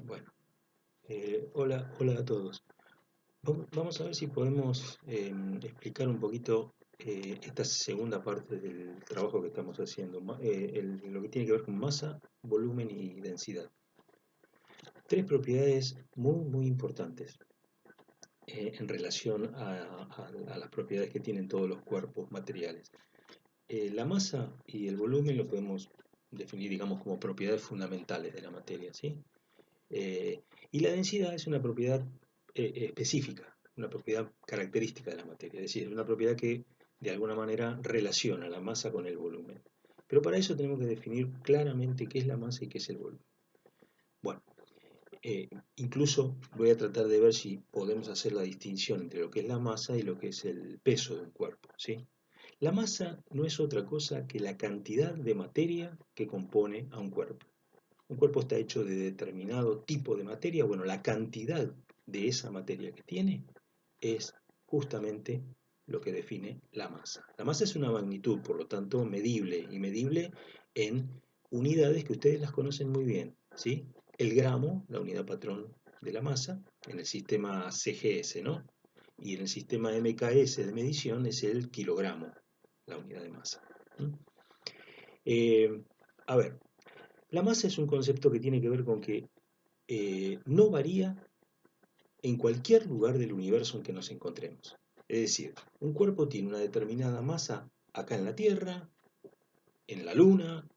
Bueno, hola a todos. Vamos a ver si podemos explicar un poquito esta segunda parte del trabajo que estamos haciendo, lo que tiene que ver con masa, volumen y densidad. Tres propiedades muy importantes en relación a las propiedades que tienen todos los cuerpos materiales. La masa y el volumen lo podemos definir, digamos, como propiedades fundamentales de la materia, ¿sí? Eh, y la densidad es una propiedad específica, una propiedad característica de la materia, es decir, es una propiedad que de alguna manera relaciona la masa con el volumen. Pero para eso tenemos que definir claramente qué es la masa y qué es el volumen. Bueno, incluso voy a tratar de ver si podemos hacer la distinción entre lo que es la masa y lo que es el peso de un cuerpo, ¿sí? La masa no es otra cosa que la cantidad de materia que compone a un cuerpo. Un cuerpo está hecho de determinado tipo de materia. Bueno, la cantidad de esa materia que tiene es justamente lo que define la masa. La masa es una magnitud, por lo tanto, medible y medible en unidades que ustedes las conocen muy bien, ¿sí? El gramo, la unidad patrón de la masa, en el sistema CGS, ¿no? Y en el sistema MKS de medición es el kilogramo, la unidad de masa. ¿Mm? Eh, a ver, la masa es un concepto que tiene que ver con que no varía en cualquier lugar del universo en que nos encontremos. Es decir, un cuerpo tiene una determinada masa acá en la Tierra, en la Luna,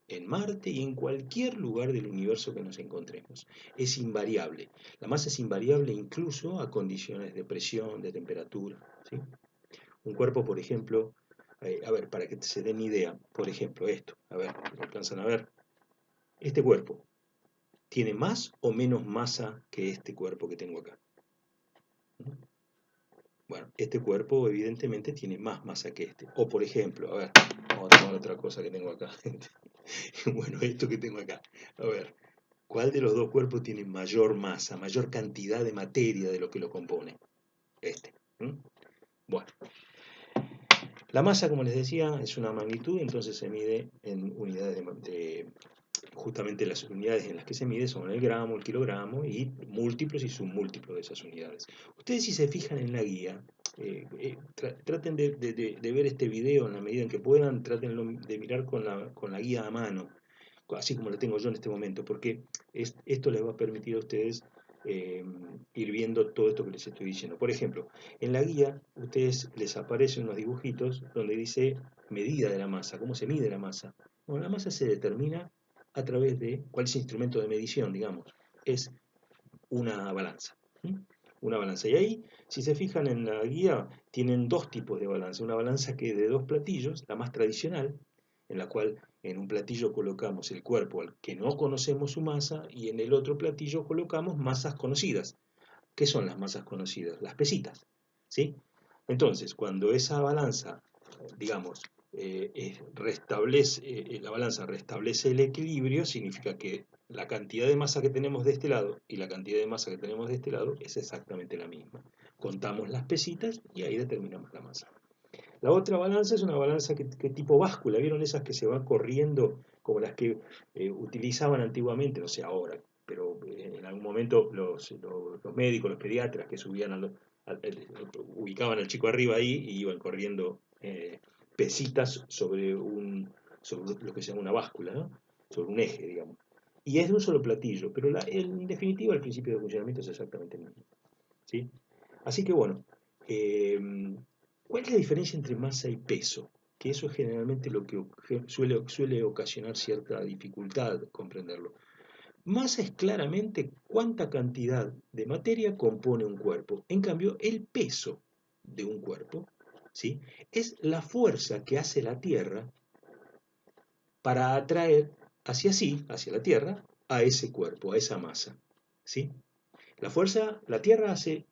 en Marte y en cualquier lugar del universo que nos encontremos. Es invariable. La masa es invariable incluso a condiciones de presión, de temperatura, ¿sí? Un cuerpo, por ejemplo, a ver, para que se den idea, por ejemplo, esto, a ver, ¿lo alcanzan a ver? Este cuerpo, ¿tiene más o menos masa que este cuerpo que tengo acá? Bueno, este cuerpo evidentemente tiene más masa que este. O por ejemplo, a ver, vamos a tomar otra cosa que tengo acá. Bueno, esto que tengo acá. A ver, ¿cuál de los dos cuerpos tiene mayor masa, mayor cantidad de materia de lo que lo compone? Este. ¿Mm? Bueno, la masa, como les decía, es una magnitud, entonces se mide en unidades justamente las unidades en las que se mide son el gramo, el kilogramo y múltiplos y submúltiplos de esas unidades. Ustedes si se fijan en la guía, traten de ver este video en la medida en que puedan, traten de mirar con la guía a mano, así como la tengo yo en este momento, porque esto les va a permitir a ustedes eh, ir viendo todo esto que les estoy diciendo. Por ejemplo, en la guía ustedes les aparecen unos dibujitos donde dice medida de la masa, cómo se mide la masa. Bueno, la masa se determina a través de, ¿cuál es el instrumento de medición, digamos? Es una balanza. ¿Mm? Una balanza. Y ahí, si se fijan en la guía, tienen dos tipos de balanza. Una balanza que es de dos platillos, la más tradicional, en la cual en un platillo colocamos el cuerpo al que no conocemos su masa y en el otro platillo colocamos masas conocidas. ¿Qué son las masas conocidas? Las pesitas. ¿Sí? Entonces, cuando esa balanza, digamos, la balanza restablece el equilibrio, significa que la cantidad de masa que tenemos de este lado y la cantidad de masa que tenemos de este lado es exactamente la misma. Contamos las pesitas y ahí determinamos la masa. La otra balanza es una balanza que tipo báscula, ¿vieron esas que se van corriendo como las que utilizaban antiguamente? No sé ahora, pero en algún momento los médicos, los pediatras que subían ubicaban al chico arriba ahí y iban corriendo pesitas sobre lo que se llama una báscula, ¿no? Sobre un eje, digamos. Y es de un solo platillo, pero en definitiva el principio de funcionamiento es exactamente el mismo, ¿sí? Así que bueno, eh, ¿cuál es la diferencia entre masa y peso? Que eso es generalmente lo que suele ocasionar cierta dificultad comprenderlo. Masa es claramente cuánta cantidad de materia compone un cuerpo. En cambio, el peso de un cuerpo, ¿sí? Es la fuerza que hace la Tierra para atraer hacia sí, hacia la Tierra, a ese cuerpo, a esa masa, ¿sí? La Tierra hace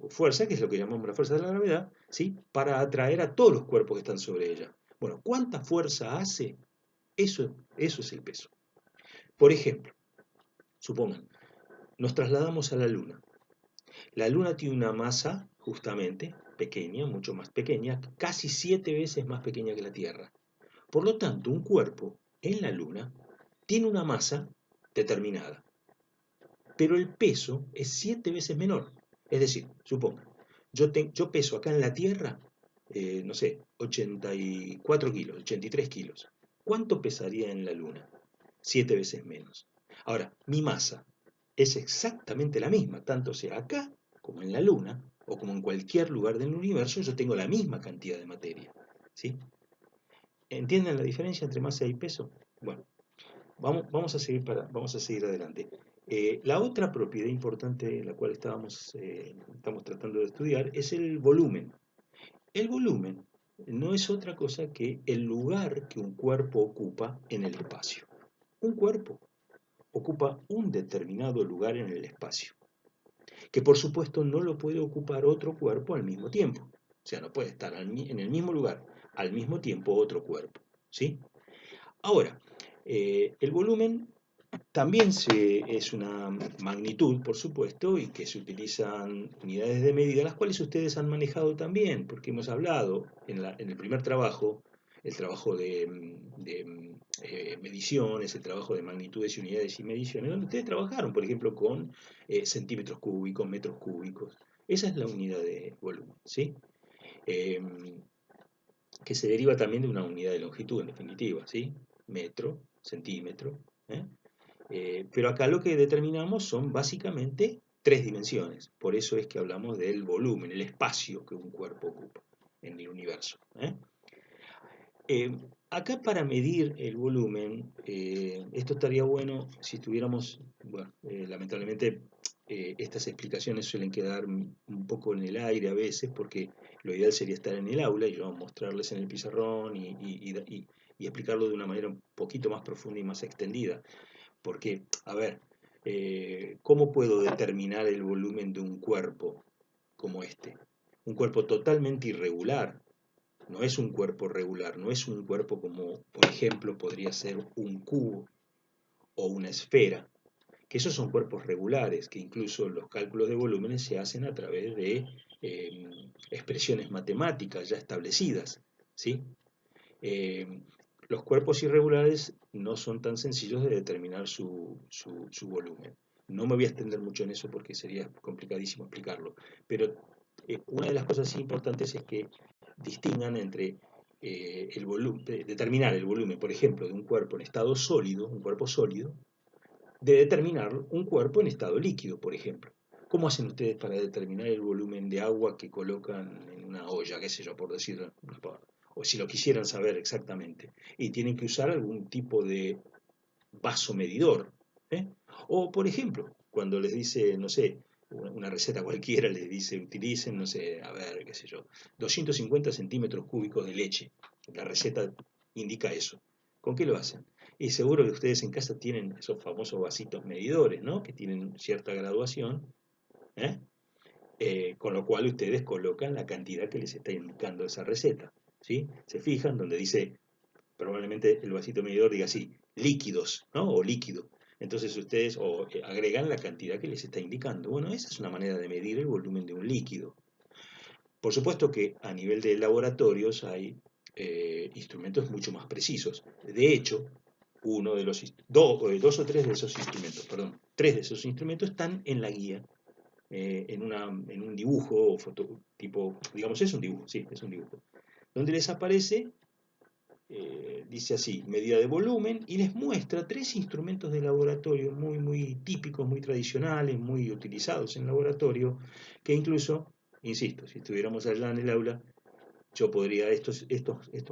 fuerza, que es lo que llamamos la fuerza de la gravedad, ¿sí? Para atraer a todos los cuerpos que están sobre ella. Bueno, ¿cuánta fuerza hace? Eso es el peso. Por ejemplo, supongan, nos trasladamos a la Luna. La Luna tiene una masa, justamente, pequeña, mucho más pequeña, casi 7 veces más pequeña que la Tierra. Por lo tanto, un cuerpo en la Luna tiene una masa determinada. pero el peso es 7 veces menor. Es decir, supongan, yo peso acá en la Tierra, no sé, 84 kilos, 83 kilos. ¿Cuánto pesaría en la Luna? 7 veces menos. Ahora, mi masa es exactamente la misma, tanto sea acá como en la Luna, o como en cualquier lugar del universo, yo tengo la misma cantidad de materia. ¿Sí? ¿Entienden la diferencia entre masa y peso? Bueno, vamos a seguir adelante. La otra propiedad importante, la cual estamos tratando de estudiar, es el volumen. El volumen no es otra cosa que el lugar que un cuerpo ocupa en el espacio. Un cuerpo ocupa un determinado lugar en el espacio, que por supuesto no lo puede ocupar otro cuerpo al mismo tiempo. O sea, no puede estar en el mismo lugar al mismo tiempo otro cuerpo. ¿Sí? Ahora, el volumen también es una magnitud, por supuesto, y que se utilizan unidades de medida, las cuales ustedes han manejado también, porque hemos hablado en el primer trabajo, el trabajo de mediciones, el trabajo de magnitudes y unidades y mediciones, donde ustedes trabajaron, por ejemplo, con centímetros cúbicos, metros cúbicos. Esa es la unidad de volumen, ¿sí? Eh, que se deriva también de una unidad de longitud, en definitiva, ¿sí? Metro, centímetro, ¿eh? Pero acá lo que determinamos son básicamente tres dimensiones. Por eso es que hablamos del volumen, el espacio que un cuerpo ocupa en el universo. Eh, Acá para medir el volumen, esto estaría bueno si estuviéramos, bueno, lamentablemente estas explicaciones suelen quedar un poco en el aire a veces porque lo ideal sería estar en el aula y yo mostrarles en el pizarrón y explicarlo de una manera un poquito más profunda y más extendida. Porque, a ver, ¿cómo puedo determinar el volumen de un cuerpo como este? Un cuerpo totalmente irregular, no es un cuerpo regular, no es un cuerpo como, por ejemplo, podría ser un cubo o una esfera, que esos son cuerpos regulares, que incluso los cálculos de volúmenes se hacen a través de expresiones matemáticas ya establecidas, ¿sí? Eh, los cuerpos irregulares no son tan sencillos de determinar su volumen. No me voy a extender mucho en eso porque sería complicadísimo explicarlo, pero una de las cosas importantes es que distingan entre el volumen, determinar el volumen, por ejemplo, de un cuerpo en estado sólido, un cuerpo sólido, de determinar un cuerpo en estado líquido, por ejemplo. ¿Cómo hacen ustedes para determinar el volumen de agua que colocan en una olla, qué sé yo, por decirlo? O si lo quisieran saber exactamente. Y tienen que usar algún tipo de vaso medidor. ¿Eh? O, por ejemplo, cuando les dice, no sé, una receta cualquiera les dice, utilicen, no sé, a ver, qué sé yo, 250 centímetros cúbicos de leche. La receta indica eso. ¿Con qué lo hacen? Y seguro que ustedes en casa tienen esos famosos vasitos medidores, ¿no? Que tienen cierta graduación, ¿eh? Con lo cual ustedes colocan la cantidad que les está indicando esa receta, ¿sí? Se fijan donde dice, probablemente el vasito medidor diga así, líquidos, ¿no? O líquido. Entonces ustedes agregan la cantidad que les está indicando. Bueno, esa es una manera de medir el volumen de un líquido. Por supuesto que a nivel de laboratorios hay instrumentos mucho más precisos. De hecho, dos o tres de esos instrumentos, perdón, tres de esos instrumentos están en la guía, en un dibujo o tipo, digamos, es un dibujo, sí, es un dibujo, donde les aparece, dice así, medida de volumen, y les muestra tres instrumentos de laboratorio muy, muy típicos, muy tradicionales, muy utilizados en laboratorio, que incluso, insisto, si estuviéramos allá en el aula, yo podría estos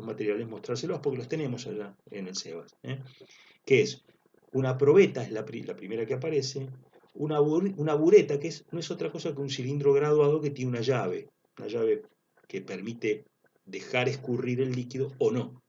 materiales mostrárselos porque los tenemos allá en el SEBAS. Que es una probeta, es la primera que aparece, una bureta, que no es otra cosa que un cilindro graduado que tiene una llave que permite dejar escurrir el líquido o no.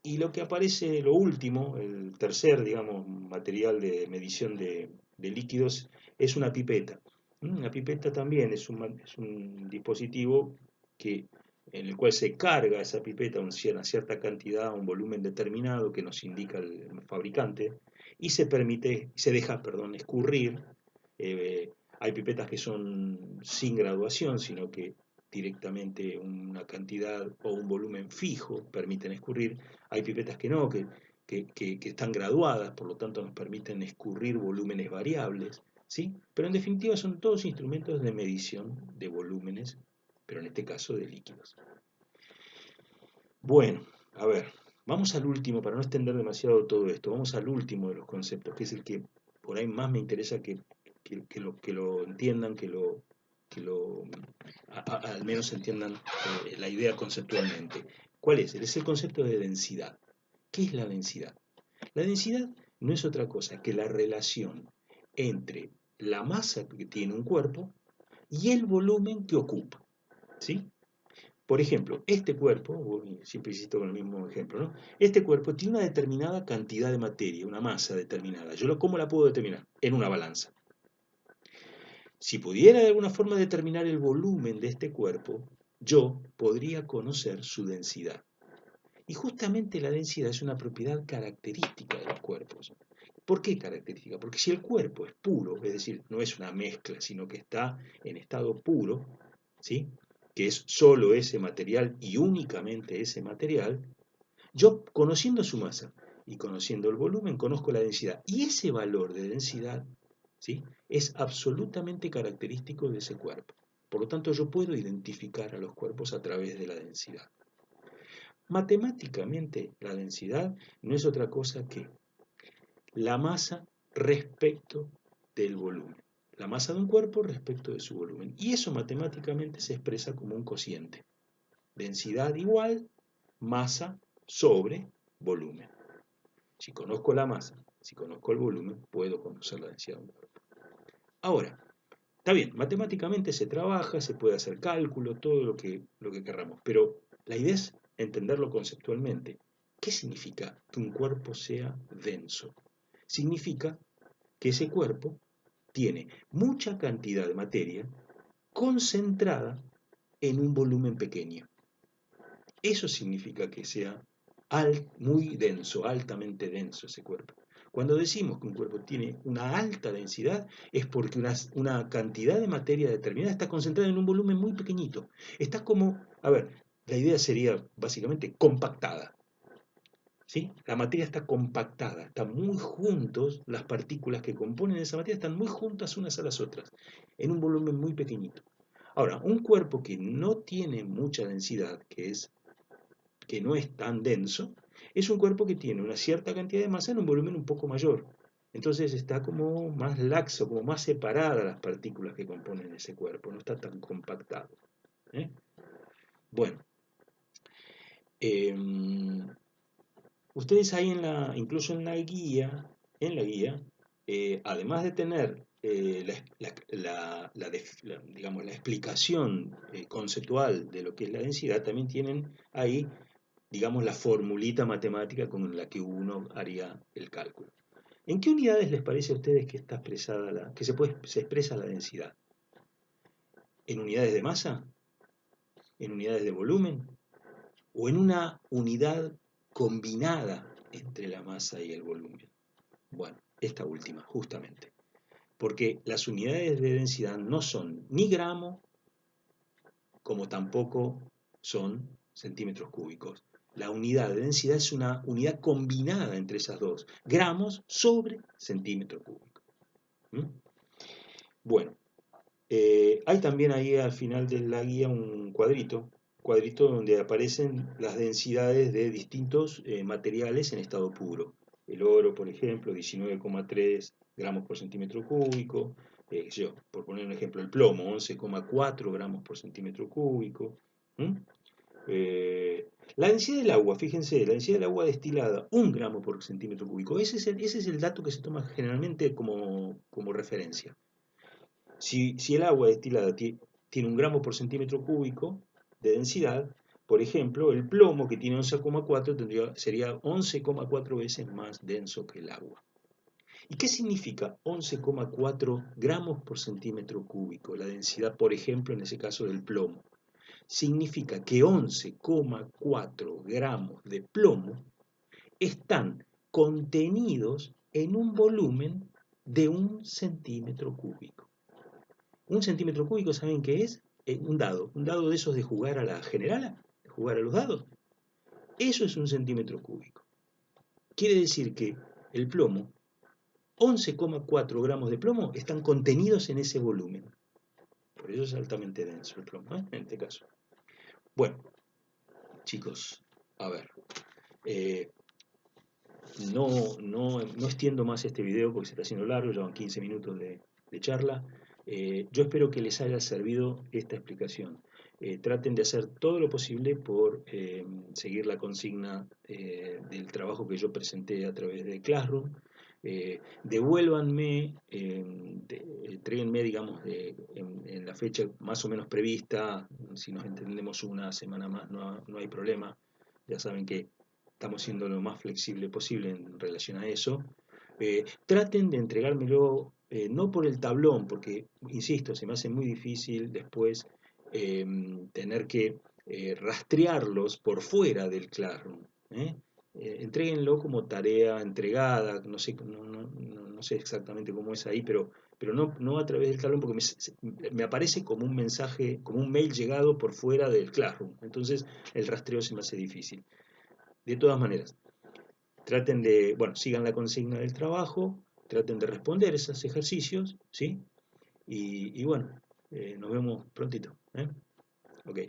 Y lo que aparece, lo último, el tercer, digamos, material de medición de líquidos, es una pipeta. Una pipeta también es un dispositivo que, en el cual se carga esa pipeta una cierta cantidad, un volumen determinado que nos indica el fabricante, y se deja, perdón, escurrir. Hay pipetas que son sin graduación, sino que directamente una cantidad o un volumen fijo permiten escurrir. Hay pipetas que no, que están graduadas, por lo tanto nos permiten escurrir volúmenes variables, ¿sí? Pero en definitiva son todos instrumentos de medición de volúmenes, pero en este caso de líquidos. Bueno, a ver, vamos al último, para no extender demasiado todo esto, vamos al último de los conceptos, que es el que por ahí más me interesa que lo entiendan, que al menos entiendan la idea conceptualmente. ¿Cuál es? Es el concepto de densidad. ¿Qué es la densidad? La densidad no es otra cosa que la relación entre la masa que tiene un cuerpo y el volumen que ocupa, ¿sí? Por ejemplo, este cuerpo, siempre insisto con el mismo ejemplo, ¿no? Este cuerpo tiene una determinada cantidad de materia, una masa determinada. ¿Cómo la puedo determinar? En una balanza. Si pudiera de alguna forma determinar el volumen de este cuerpo, yo podría conocer su densidad. Y justamente la densidad es una propiedad característica de los cuerpos. ¿Por qué característica? Porque si el cuerpo es puro, es decir, no es una mezcla, sino que está en estado puro, ¿sí? Que es solo ese material y únicamente ese material, yo conociendo su masa y conociendo el volumen, conozco la densidad. Y ese valor de densidad, ¿sí? Es absolutamente característico de ese cuerpo. Por lo tanto, yo puedo identificar a los cuerpos a través de la densidad. Matemáticamente, la densidad no es otra cosa que la masa respecto del volumen. La masa de un cuerpo respecto de su volumen. Y eso matemáticamente se expresa como un cociente. Densidad igual masa sobre volumen. Si conozco la masa, si conozco el volumen, puedo conocer la densidad de un cuerpo. Ahora, está bien, matemáticamente se trabaja, se puede hacer cálculo, todo lo que querramos, pero la idea es entenderlo conceptualmente. ¿Qué significa que un cuerpo sea denso? Significa que ese cuerpo tiene mucha cantidad de materia concentrada en un volumen pequeño. Eso significa que sea muy denso, altamente denso ese cuerpo. Cuando decimos que un cuerpo tiene una alta densidad, es porque una cantidad de materia determinada está concentrada en un volumen muy pequeñito. Está como, a ver, la idea sería básicamente compactada. ¿Sí? La materia está compactada, están muy juntos, las partículas que componen esa materia están muy juntas unas a las otras, en un volumen muy pequeñito. Ahora, un cuerpo que no tiene mucha densidad, que no es tan denso, es un cuerpo que tiene una cierta cantidad de masa en un volumen un poco mayor. Entonces está como más laxo, como más separada las partículas que componen ese cuerpo, no está tan compactado. ¿eh? Bueno, em, ustedes ahí incluso en la guía, además de tener digamos, la explicación conceptual de lo que es la densidad, también tienen ahí, digamos, la formulita matemática con la que uno haría el cálculo. ¿En qué unidades les parece a ustedes que está expresada se expresa la densidad? ¿En unidades de masa? ¿En unidades de volumen? ¿O en una unidad combinada entre la masa y el volumen? Bueno, esta última, justamente. Porque las unidades de densidad no son ni gramo, como tampoco son centímetros cúbicos. La unidad de densidad es una unidad combinada entre esas dos. Gramos sobre centímetro cúbico. ¿Mm? Bueno, hay también ahí al final de la guía un cuadrito donde aparecen las densidades de distintos materiales en estado puro. El oro, por ejemplo, 19,3 gramos por centímetro cúbico. Por poner un ejemplo, el plomo, 11,4 gramos por centímetro cúbico. ¿Mm? La densidad del agua, fíjense, la densidad del agua destilada, 1 gramo por centímetro cúbico. Ese es el dato que se toma generalmente como referencia. Si el agua destilada tiene 1 gramo por centímetro cúbico de densidad, por ejemplo, el plomo que tiene 11,4 sería 11,4 veces más denso que el agua. ¿Y qué significa 11,4 gramos por centímetro cúbico? La densidad, por ejemplo, en ese caso del plomo. Significa que 11,4 gramos de plomo están contenidos en un volumen de 1 centímetro cúbico. 1 centímetro cúbico, ¿saben qué es? Un dado de esos de jugar a la generala, de jugar a los dados. Eso es 1 centímetro cúbico. Quiere decir que el plomo 11,4 gramos de plomo están contenidos en ese volumen. Por eso es altamente denso el plomo, en este caso. Bueno, chicos, a ver. No extiendo más este video porque se está haciendo largo, llevan 15 minutos de charla. Yo espero que les haya servido esta explicación. Traten de hacer todo lo posible por seguir la consigna del trabajo que yo presenté a través de Classroom. Devuélvanme, tréguenme, digamos, en la fecha más o menos prevista. Si nos entendemos una semana más, no hay problema. Ya saben que estamos siendo lo más flexible posible en relación a eso. Traten de entregármelo, no por el tablón, porque, insisto, se me hace muy difícil después eh, tener que rastrearlos por fuera del Classroom. Entréguenlo como tarea entregada, no sé, no sé exactamente cómo es ahí, pero no a través del tablón, porque me aparece como un mensaje, como un mail llegado por fuera del Classroom. Entonces el rastreo se me hace difícil. De todas maneras, traten de, bueno, sigan la consigna del trabajo, traten de responder esos ejercicios, ¿sí? Y bueno, nos vemos prontito, ¿eh? Ok.